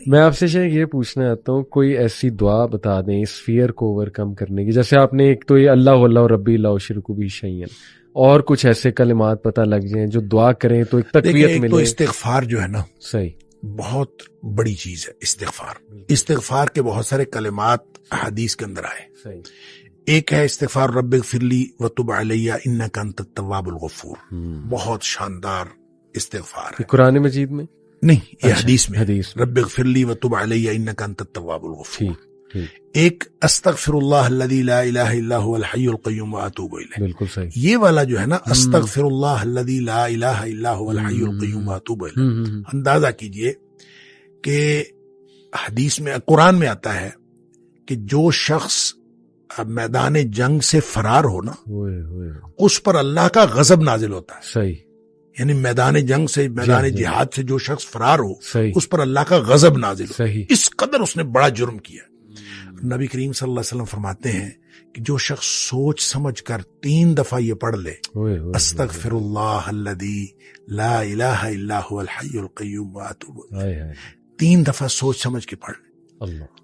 میں آپ سے شیخ یہ پوچھنا چاہتا ہوں، کوئی ایسی دعا بتا دیں اس فیئر کو اوور کم کرنے کی، جیسے آپ نے ایک تو یہ اللہ اللہ ربی اللہ شرک بھی شیئن، اور کچھ ایسے کلمات پتہ لگ جائیں جو دعا کریں تو ایک تقویت ملے؟ تو استغفار جو ہے نا، صحیح، بہت بڑی چیز ہے استغفار کے بہت سارے کلمات حدیث کے اندر آئے. صحیح. ایک ہے استغفار رب اغفر لی وتب علی انک انت التواب الغفور، بہت شاندار استغفار ہے. قرآن مجید میں نہیں، یہ حدیث میں حدیث رب اغفر لی وتب علی انک انت التواب الغفور. ٹھیک. ایک استغفر اللہ الذی لا الہ الا هو الحی القیوم واتوب الیہ. بالکل صحیح. یہ والا جو ہے نا، استغفر اللہ الذی لا الہ الا هو الحی القیوم واتوب الیہ، اندازہ کیجئے کہ حدیث میں، قرآن میں آتا ہے کہ جو شخص میدان جنگ سے فرار ہو نا، اس پر اللہ کا غضب نازل ہوتا ہے. صحیح. یعنی میدان جنگ سے، میدان جہاد سے جو شخص فرار ہو، صحیح، اس پر اللہ کا غضب نازل ہو. صحیح. اس قدر اس نے بڑا جرم کیا. نبی کریم صلی اللہ علیہ وسلم فرماتے ہیں کہ جو شخص سوچ سمجھ کر 3 دفعہ یہ پڑھ لے، استغفر اللہ الذی لا الہ الا هو الحی القیوم واتوب الیہ، 3 دفعہ سوچ سمجھ کے پڑھ لے،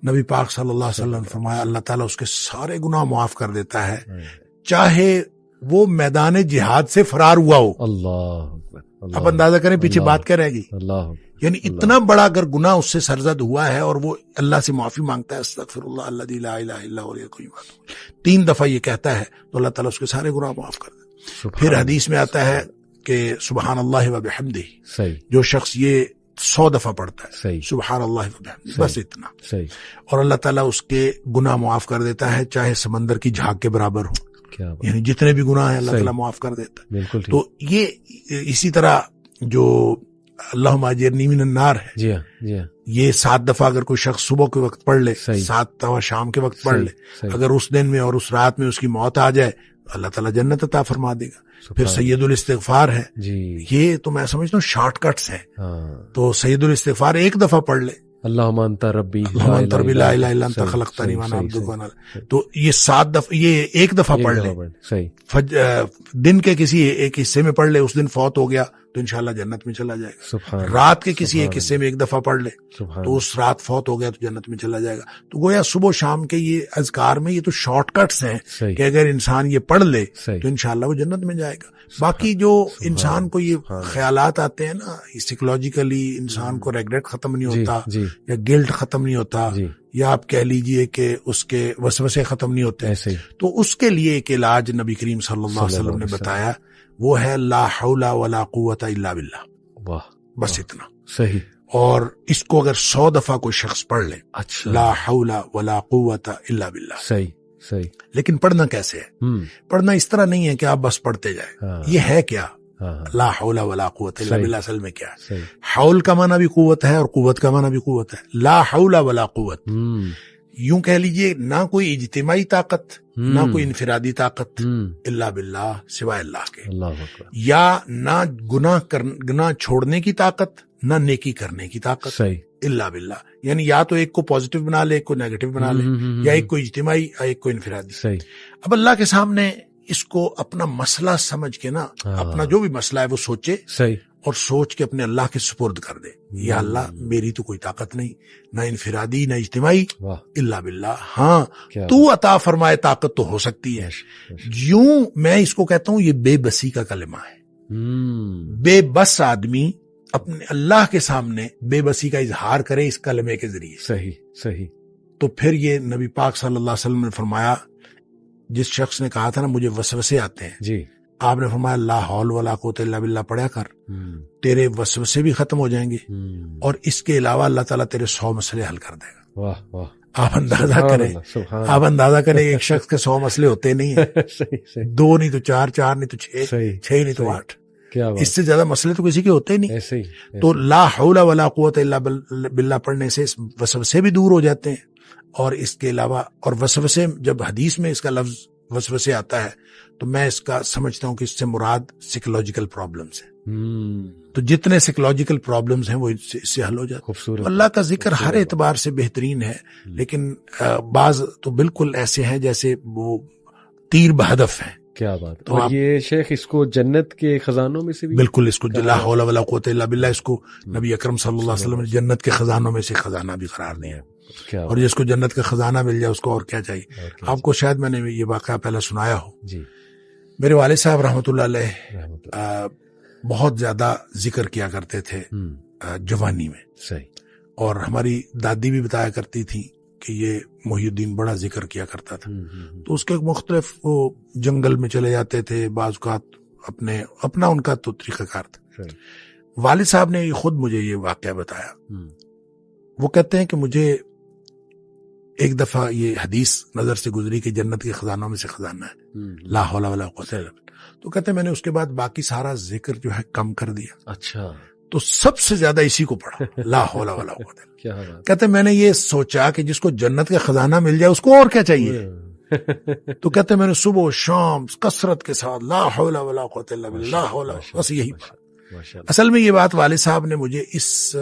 نبی پاک صلی اللہ علیہ وسلم نے فرمایا اللہ تعالیٰ اس کے سارے گناہ معاف کر دیتا ہے، چاہے وہ میدان جہاد سے فرار ہوا ہو. اللہ، اب اندازہ کریں پیچھے بات کیا رہے گی. اللہ، یعنی اتنا بڑا اگر گناہ اس سے سرزد ہوا ہے اور وہ اللہ سے معافی مانگتا ہے، استغفر اللہ الذی لا الہ الا هو الحی القیوم، 3 دفعہ یہ کہتا ہے تو اللہ تعالیٰ اس کے سارے گناہ معاف کر دیتا. پھر حدیث میں آتا ہے کہ سبحان اللہ و بحمدہ، جو شخص یہ 100 دفعہ پڑھتا ہے، سبحان اللہ و بحمدہ، بس اتنا، اور اللہ تعالیٰ اس کے گناہ معاف کر دیتا ہے، چاہے سمندر کی جھاگ کے برابر ہو. یعنی جتنے بھی گناہ ہیں اللہ تعالیٰ معاف کر دیتا ہے. تو یہ اسی طرح جو اللہم اجرنی من النار ہے، یہ 7 دفعہ اگر کوئی شخص صبح کے وقت پڑھ لے، 7 دفعہ شام کے وقت پڑھ لے، اگر اس دن میں اور اس رات میں اس کی موت آ جائے، اللہ تعالیٰ جنت عطا فرما دے گا. پھر سید الاستغفار ہے، یہ تو میں سمجھتا ہوں شارٹ کٹس ہیں. تو سید الاستغفار 1 دفعہ پڑھ لے، اللہم انت ربی لا الہ الا انت خلقتنی وانا عبدک وانا، تو یہ 7 دفعہ، یہ 1 دفعہ پڑھ لے. دن کے کسی ایک حصے میں پڑھ لے، اس دن فوت ہو گیا تو انشاءاللہ جنت میں چلا جائے گا. رات کے کسی ایک حصے میں 1 دفعہ پڑھ لے تو اس رات فوت ہو گیا تو جنت میں چلا جائے گا. تو گویا صبح شام کے یہ اذکار میں یہ تو شارٹ کٹس ہیں کہ اگر انسان یہ پڑھ لے تو انشاءاللہ وہ جنت میں جائے گا. باقی جو انسان کو یہ خیالات آتے ہیں نا، سائیکولوجیکلی انسان کو ریگریٹ ختم نہیں ہوتا، یا گلٹ ختم نہیں ہوتا، یا آپ کہہ لیجئے کہ اس کے وسوسے ختم نہیں ہوتے، تو اس کے لیے ایک علاج نبی کریم صلی اللہ علیہ وسلم نے بتایا، وہ ہے لا حول ولا قوت الا باللہ. بس اتنا. صحیح. اور اس کو اگر 100 دفعہ کوئی شخص پڑھ لے، لا حول ولا قوت الا باللہ. صحیح. لیکن پڑھنا کیسے ہے؟ پڑھنا اس طرح نہیں ہے کہ آپ بس پڑھتے جائیں. یہ ہے کیا؟ لا حول ولا قوت الا باللہ اصل میں کیا ہے؟ حول کا معنی بھی قوت ہے اور قوت کا معنی بھی قوت ہے. لا حول ولا قوت، یوں کہہ لیجئے نہ کوئی اجتماعی طاقت، نہ کوئی انفرادی طاقت، الا باللہ، سوائے اللہ کے. یا نہ گناہ چھوڑنے کی طاقت، نہ نیکی کرنے کی طاقت، الا باللہ. یعنی یا تو ایک کو پازیٹیو بنا لے، ایک کو نیگیٹو بنا لے، یا ایک کو اجتماعی یا ایک کو انفرادی. اب اللہ کے سامنے اس کو اپنا مسئلہ سمجھ کے نا، اپنا جو بھی مسئلہ ہے وہ سوچے، اور سوچ کے اپنے اللہ کے سپرد کر دے. یا اللہ میری تو کوئی طاقت نہیں، نہ انفرادی نہ اجتماعی، الا باللہ. ہاں تو عطا فرمائے طاقت تو ہو سکتی ہے. یوں میں اس کو کہتا ہوں یہ بے بسی کا کلمہ ہے. بے بس آدمی اپنے اللہ کے سامنے بے بسی کا اظہار کرے اس کلمے کے ذریعے. صحیح. تو پھر یہ نبی پاک صلی اللہ علیہ وسلم نے فرمایا، جس شخص نے کہا تھا نا مجھے وسوسے آتے ہیں، آپ نے فرمایا لا حول ولا قوت الا باللہ پڑھا کر، تیرے وسوسے بھی ختم ہو جائیں گے، اور اس کے علاوہ اللہ تعالیٰ تیرے 100 مسئلے حل کر دے گا. آپ اندازہ کریں ایک شخص کے 100 مسئلے ہوتے نہیں ہیں. 2 نہیں تو 4، 4 نہیں تو 6، 6 نہیں تو 8. اس سے زیادہ مسئلے تو کسی کے ہوتے ہی نہیں. تو لا حول ولا قوت الا باللہ پڑھنے سے وسوسے بھی دور ہو جاتے ہیں. اور اس کے علاوہ، اور وسوسے جب حدیث میں اس کا لفظ وسوسے آتا ہے تو میں اس کا سمجھتا ہوں کہ اس سے مراد سائیکولوجیکل پرابلمز ہیں. تو جتنے سائیکولوجیکل پرابلمز ہیں وہ اس سے حل ہو جاتے ہیں. اللہ کا ذکر ہر اعتبار سے بہترین ہے، لیکن بعض تو بالکل ایسے ہیں جیسے وہ تیر بہدف ہیں کیا بات. اور یہ شیخ اس کو جنت کے خزانوں میں سے بھی بالکل، اس کو لا حول ولا قوت الا باللہ، اس کو نبی اکرم صلی اللہ علیہ وسلم نے جنت کے خزانوں میں سے خزانہ بھی قرار دیا. اور جس کو جنت کا خزانہ مل جائے اس کو اور کیا چاہیے. آپ کو شاید میں نے یہ واقعہ پہلے سنایا ہو. میرے والد صاحب رحمۃ اللہ علیہ بہت زیادہ ذکر کیا کرتے تھے جوانی میں. صحیح. اور ہماری دادی بھی بتایا کرتی تھی کہ یہ محی الدین بڑا ذکر کیا کرتا تھا. تو اس کے مختلف وہ جنگل میں چلے جاتے تھے، بعض اوقات اپنا ان کا تو طریقہ کار تھا. والد صاحب نے خود مجھے یہ واقعہ بتایا. وہ کہتے ہیں کہ مجھے ایک دفعہ یہ حدیث نظر سے گزری کہ جنت کے خزانوں میں سے خزانہ ہے لا حول ولا قوت الا باللہ. تو کہتے ہیں میں نے اس کے بعد باقی سارا ذکر جو ہے کم کر دیا. اچھا. تو سب سے زیادہ اسی کو پڑھا لا حول ولا قوت. کہتے میں نے یہ سوچا کہ جس کو جنت کا خزانہ مل جائے اس کو اور کیا چاہیے. تو کہتے میں نے صبح و شام کثرت کے ساتھ لا حول ولا قوت الا باللہ بس یہی پڑھا. اصل میں یہ بات والد صاحب نے مجھے اس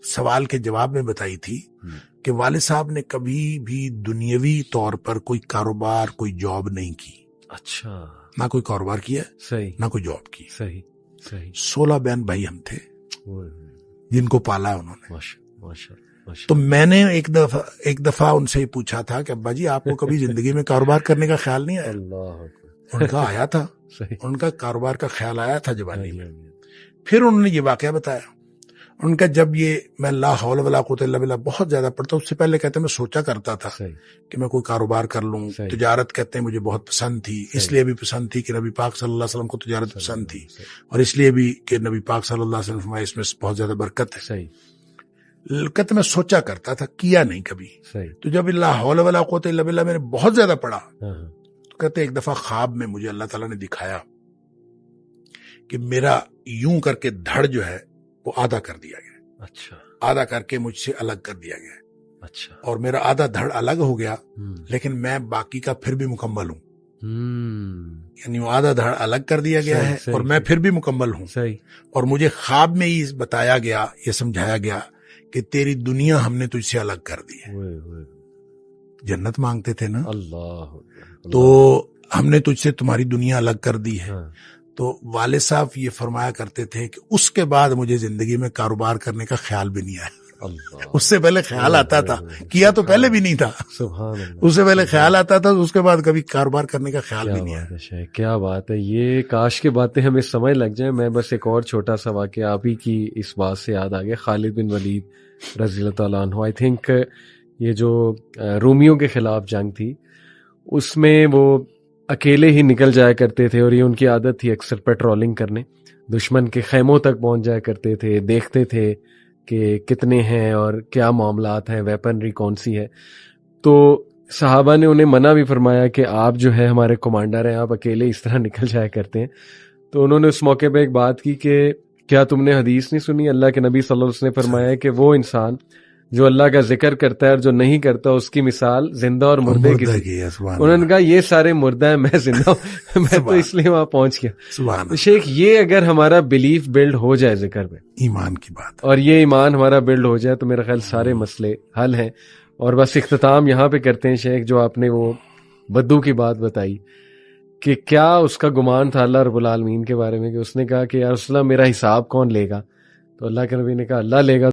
سوال کے جواب میں بتائی تھی کہ والد صاحب نے کبھی بھی دنیاوی طور پر کوئی کاروبار کوئی جاب نہیں کی. اچھا. نہ کوئی کاروبار کیا، صحیح، نہ کوئی جاب کی. صحیح صحیح. 16 بہن بھائی ہم تھے جن کو پالا انہوں نے. تو میں نے ایک دفعہ ان سے پوچھا تھا کہ ابا جی آپ کو کبھی زندگی میں کاروبار کرنے کا خیال نہیں آیا؟ ان کا آیا تھا. ان کا کاروبار کا خیال آیا تھا جوانی میں. پھر انہوں نے یہ واقعہ بتایا. ان کا جب یہ میں لا حول ولا قوت الا باللہ بہت زیادہ پڑھتا، اس سے پہلے کہتے ہیں میں سوچا کرتا تھا کہ میں کوئی کاروبار کر لوں. تجارت کہتے ہیں مجھے بہت پسند تھی، اس لیے بھی پسند تھی کہ نبی پاک صلی اللہ علیہ وسلم کو تجارت پسند تھی، اور اس لیے بھی کہ نبی پاک صلی اللہ علیہ وسلم فرمایا اس میں بہت زیادہ برکت ہے. کہتے میں سوچا کرتا تھا، کیا نہیں کبھی. تو جب لا حول ولا قوت الا باللہ میں نے بہت زیادہ پڑھا تو کہتے ایک دفعہ خواب میں مجھے اللہ تعالیٰ نے دکھایا کہ میرا یوں کر کے دھڑ جو ہے وہ آدھا کر دیا گیا. اچھا. آدھا کر کے مجھ سے الگ کر دیا گیا. اچھا. اور میرا آدھا دھڑ الگ ہو گیا لیکن میں باقی کا پھر بھی مکمل ہوں. یعنی وہ آدھا دھڑ الگ کر دیا گیا ہے اور میں پھر بھی مکمل ہوں. اور مجھے خواب میں ہی بتایا گیا، یہ سمجھایا گیا کہ تیری دنیا ہم نے تجھ سے الگ کر دی ہے. جنت مانگتے تھے نا، اللہ، تو ہم نے تجھ سے تمہاری دنیا الگ کر دی ہے. تو والد صاحب یہ فرمایا کرتے تھے کہ اس کے بعد مجھے زندگی میں کاروبار کرنے کا خیال بھی نہیں آیا. اس سے پہلے خیال آتا تھا، کیا تو پہلے بھی نہیں تھا، اس سے پہلے خیال آتا تھا، اس کے بعد کبھی کاروبار کرنے کا خیال بھی نہیں آیا. کیا بات ہے. یہ کاش کی باتیں ہمیں سمجھ لگ جائیں. میں بس ایک اور چھوٹا سا واقعہ آپ ہی کی اس بات سے یاد آ گیا. خالد بن ولید رضی اللہ تعالیٰ عنہ، آئی تھنک یہ جو رومیوں کے خلاف جنگ تھی اس میں وہ اکیلے ہی نکل جایا کرتے تھے، اور یہ ان کی عادت تھی اکثر پیٹرولنگ کرنے. دشمن کے خیموں تک پہنچ جایا کرتے تھے، دیکھتے تھے کہ کتنے ہیں اور کیا معاملات ہیں، ویپنری کون سی ہے. تو صحابہ نے انہیں منع بھی فرمایا کہ آپ جو ہے ہمارے کمانڈر ہیں، آپ اکیلے اس طرح نکل جایا کرتے ہیں. تو انہوں نے اس موقع پہ ایک بات کی کہ کیا تم نے حدیث نہیں سنی؟ اللہ کے نبی صلی اللہ علیہ وسلم نے فرمایا کہ وہ انسان جو اللہ کا ذکر کرتا ہے اور جو نہیں کرتا اس کی مثال زندہ اور مردے کی. انہوں نے کہا یہ سارے مردہ ہیں، میں زندہ ہوں. میں تو اس لیے وہاں پہنچ گیا. تو شیخ یہ اگر ہمارا بلیف بلڈ ہو جائے ذکر میں، ایمان کی بات، اور یہ ایمان ہمارا بلڈ ہو جائے تو میرا خیال سارے مسئلے حل ہیں. اور بس اختتام یہاں پہ کرتے ہیں شیخ، جو آپ نے وہ بدو کی بات بتائی کہ کیا اس کا گمان تھا اللہ رب العالمین کے بارے میں کہ اس نے کہا کہ یا رسول اللہ میرا حساب کون لے گا؟ تو اللہ کے نبی نے کہا اللہ لے گا.